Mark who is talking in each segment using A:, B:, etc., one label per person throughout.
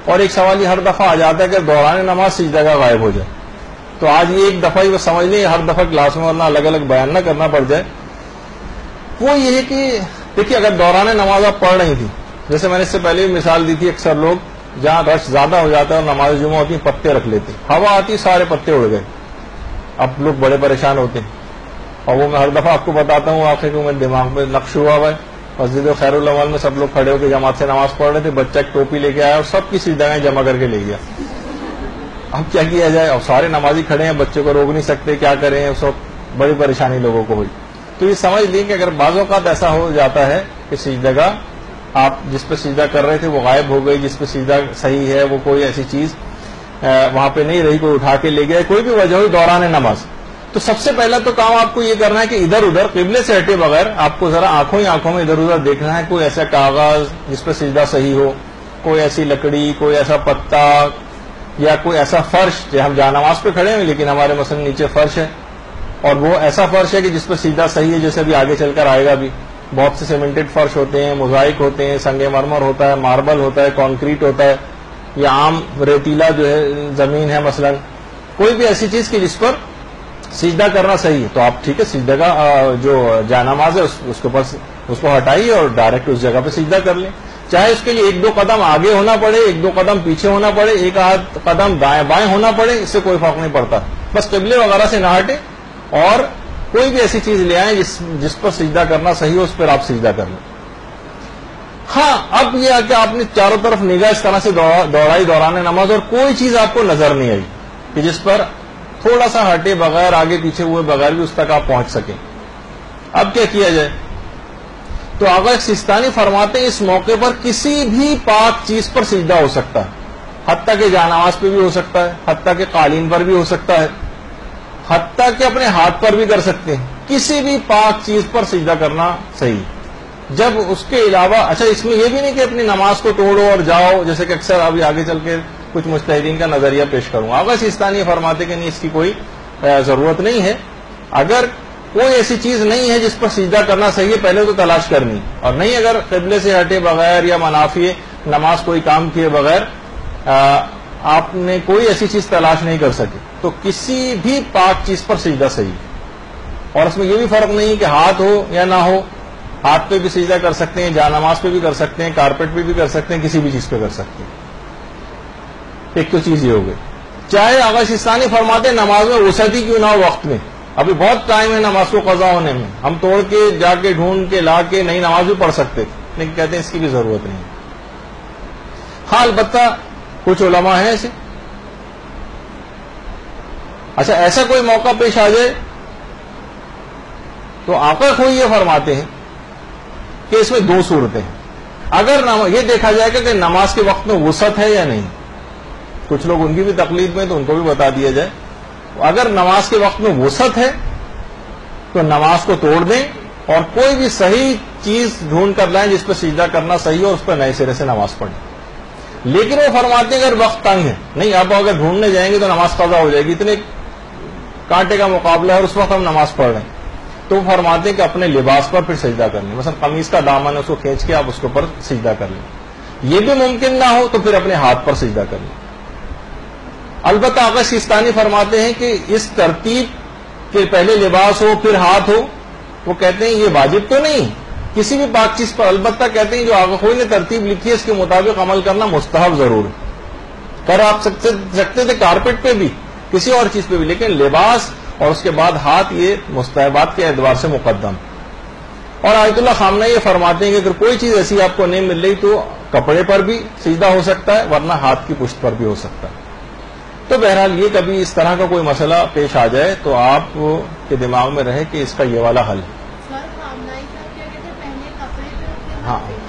A: اور ایک سوال یہ ہر دفعہ آ جاتا ہے کہ دوران نماز سجدہ کا غائب ہو جائے. تو آج یہ ایک دفعہ ہی وہ سمجھ لیں، ہر دفعہ کلاس میں ورنہ الگ الگ بیان نہ کرنا پڑ جائے. وہ یہ ہے کہ دیکھیے اگر دوران نماز آپ پڑھ رہی تھی، جیسے میں نے اس سے پہلے بھی مثال دی تھی، اکثر لوگ جہاں رش زیادہ ہو جاتا ہے اور نماز جمعہ ہوتی ہے پتے رکھ لیتے، ہوا آتی سارے پتے اڑ گئے. اب لوگ بڑے پریشان ہوتے ہیں. اور وہ میں ہر دفعہ آپ کو بتاتا ہوں، آخر کو میرے دماغ میں نقش ہوا ہے. مسجد خیر الاول میں سب لوگ کھڑے ہو کے جماعت سے نماز پڑھ رہے تھے، بچہ ایک ٹوپی لے کے آیا اور سب کی سجدائیں جمع کر کے لے گیا. اب کیا کیا جائے؟ اب سارے نمازی کھڑے ہیں، بچے کو روک نہیں سکتے، کیا کریں؟ اس وقت بڑی پریشانی لوگوں کو ہوئی. تو یہ سمجھ لیں کہ اگر بعض اوقات ایسا ہو جاتا ہے کہ سجدہ کا آپ جس پہ سجدہ کر رہے تھے وہ غائب ہو گئی، جس پہ سجدہ صحیح ہے وہ کوئی ایسی چیز وہاں پہ نہیں رہی، کوئی اٹھا کے لے گیا، کوئی بھی وجہ ہوئی دوران نماز، تو سب سے پہلا تو کام آپ کو یہ کرنا ہے کہ ادھر ادھر قبلے سے ہٹے بغیر آپ کو ذرا آنکھوں ہی آنکھوں میں ادھر ادھر دیکھنا ہے. کوئی ایسا کاغذ جس پہ سجدہ صحیح ہو، کوئی ایسی لکڑی، کوئی ایسا پتا یا کوئی ایسا فرش. جو ہم جہاں نماز پہ کھڑے ہیں لیکن ہمارے مثلا نیچے فرش ہے اور وہ ایسا فرش ہے کہ جس پہ سجدہ صحیح ہے، جیسے ابھی آگے چل کر آئے گا بھی. بہت سے سیمنٹڈ فرش ہوتے ہیں، موزائک ہوتے ہیں، سنگ مرمر ہوتا ہے، ماربل ہوتا ہے، کانکریٹ ہوتا ہے، یا عام ریتیلا جو ہے زمین ہے مثلا. کوئی بھی ایسی چیز کہ جس پر سجدہ کرنا صحیح ہے تو آپ ٹھیک ہے سجدہ کا جو جانماز ہے اس کو ہٹائیے اور ڈائریکٹ اس جگہ پہ سجدہ کر لیں. چاہے اس کے لیے ایک دو قدم آگے ہونا پڑے، ایک دو قدم پیچھے ہونا پڑے، ایک آدھ قدم دائیں بائیں ہونا پڑے، اس سے کوئی فرق نہیں پڑتا. بس قبلے وغیرہ سے نہ ہٹے اور کوئی بھی ایسی چیز لے آئیں جس پر سجدہ کرنا صحیح ہو، اس پر آپ سجدہ کر لیں. ہاں اب یہ کہ آپ نے چاروں طرف نگاہ اس طرح سے دوڑائی دوران نماز اور کوئی چیز آپ کو نظر نہیں آئی کہ جس پر تھوڑا سا ہٹے بغیر آگے پیچھے ہوئے بغیر بھی اس تک آپ پہنچ سکیں. اب کیا کیا جائے؟ تو آغا سستانی فرماتے ہیں اس موقع پر کسی بھی پاک چیز پر سجدہ ہو سکتا ہے، حتیٰ کہ جانماز پہ بھی ہو سکتا ہے، حتیٰ کہ قالین پر بھی ہو سکتا ہے، حتیٰ کہ اپنے ہاتھ پر بھی کر سکتے ہیں. کسی بھی پاک چیز پر سجدہ کرنا صحیح. جب اس کے علاوہ اچھا اس میں یہ بھی نہیں کہ اپنی نماز کو توڑو اور جاؤ، جیسے کہ اکثر ابھی آگے چل کے کچھ مجتہدین کا نظریہ پیش کروں. آغا سستانی فرماتے کہ نہیں، اس کی کوئی ضرورت نہیں ہے. اگر کوئی ایسی چیز نہیں ہے جس پر سجدہ کرنا صحیح ہے پہلے تو تلاش کرنی، اور نہیں اگر قبلے سے ہٹے بغیر یا منافی نماز کوئی کام کیے بغیر آپ نے کوئی ایسی چیز تلاش نہیں کر سکے تو کسی بھی پاک چیز پر سجدہ صحیح. اور اس میں یہ بھی فرق نہیں کہ ہاتھ ہو یا نہ ہو، ہاتھ پہ بھی سجدہ کر سکتے ہیں، جانماز پہ بھی کر سکتے ہیں، کارپیٹ پہ بھی کر سکتے ہیں، کسی بھی چیز پہ کر سکتے ہیں. ایک تو چیز یہ ہو گئی. چاہے آغا سستانی فرماتے نماز میں وسعت ہی کیوں نہ ہو، وقت میں ابھی بہت ٹائم ہے نماز کو قضا ہونے میں، ہم توڑ کے جا کے ڈھونڈ کے لا کے نئی نماز بھی پڑھ سکتے تھے، لیکن کہتے ہیں اس کی بھی ضرورت نہیں. ہاں البتہ کچھ علماء ہیں ایسے. اچھا ایسا کوئی موقع پیش آ جائے تو آقا خود یہ فرماتے ہیں کہ اس میں دو صورتیں ہیں. اگر یہ دیکھا جائے گا کہ نماز کے وقت میں وسعت ہے یا نہیں، کچھ لوگ ان کی بھی تقلید میں تو ان کو بھی بتا دیا جائے. اگر نماز کے وقت میں وسعت ہے تو نماز کو توڑ دیں اور کوئی بھی صحیح چیز ڈھونڈ کر لائیں جس پہ سجدہ کرنا صحیح ہو، اس پر نئے سرے سے نماز پڑھیں. لیکن وہ فرماتے ہیں اگر وقت تنگ ہے، نہیں اب اگر ڈھونڈنے جائیں گے تو نماز قضا ہو جائے گی، اتنے کانٹے کا مقابلہ ہے اور اس وقت ہم نماز پڑھ رہے ہیں، تو وہ فرماتے ہیں کہ اپنے لباس پر پھر سجدہ کر لیں. مثلا قمیص کا دامن ہے، اس کو کھینچ کے آپ اس کے اوپر سجدہ کر لیں. یہ بھی ممکن نہ ہو تو پھر اپنے ہاتھ پر سجدہ کر لیں. البتہ آقا سستانی فرماتے ہیں کہ اس ترتیب کے پہلے لباس ہو پھر ہاتھ ہو، وہ کہتے ہیں یہ واجب تو نہیں کسی بھی پاک چیز پر، البتہ کہتے ہیں جو آقا خوئی نے ترتیب لکھی ہے اس کے مطابق عمل کرنا مستحب ضرور ہے. کر آپ سکتے تھے کارپیٹ پہ بھی، کسی اور چیز پہ بھی، لیکن لباس اور اس کے بعد ہاتھ یہ مستحبات کے اعتبار سے مقدم. اور آیت اللہ خامنہ یہ فرماتے ہیں کہ اگر کوئی چیز ایسی آپ کو نہیں مل رہی تو کپڑے پر بھی سجدہ ہو سکتا ہے ورنہ ہاتھ کی پشت پر بھی ہو سکتا ہے. تو بہرحال یہ کبھی اس طرح کا کوئی مسئلہ پیش آ جائے تو آپ کے دماغ میں رہے کہ اس کا یہ والا حل ہے.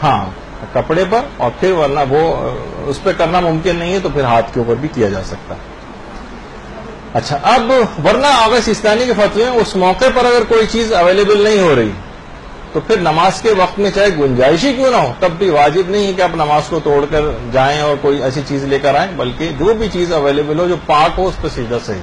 A: ہاں کپڑے پر، اور پھر ورنہ وہ اس پہ کرنا ممکن نہیں ہے تو پھر ہاتھ کے اوپر بھی کیا جا سکتا ہے. اچھا اب ورنہ آغا سستانی کے فتوے میں اس موقع پر اگر کوئی چیز اویلیبل نہیں ہو رہی تو پھر نماز کے وقت میں چاہے گنجائش ہی کیوں نہ ہو تب بھی واجب نہیں ہے کہ آپ نماز کو توڑ کر جائیں اور کوئی ایسی چیز لے کر آئیں، بلکہ جو بھی چیز اویلیبل ہو جو پاک ہو اس پہ سجدہ صحیح.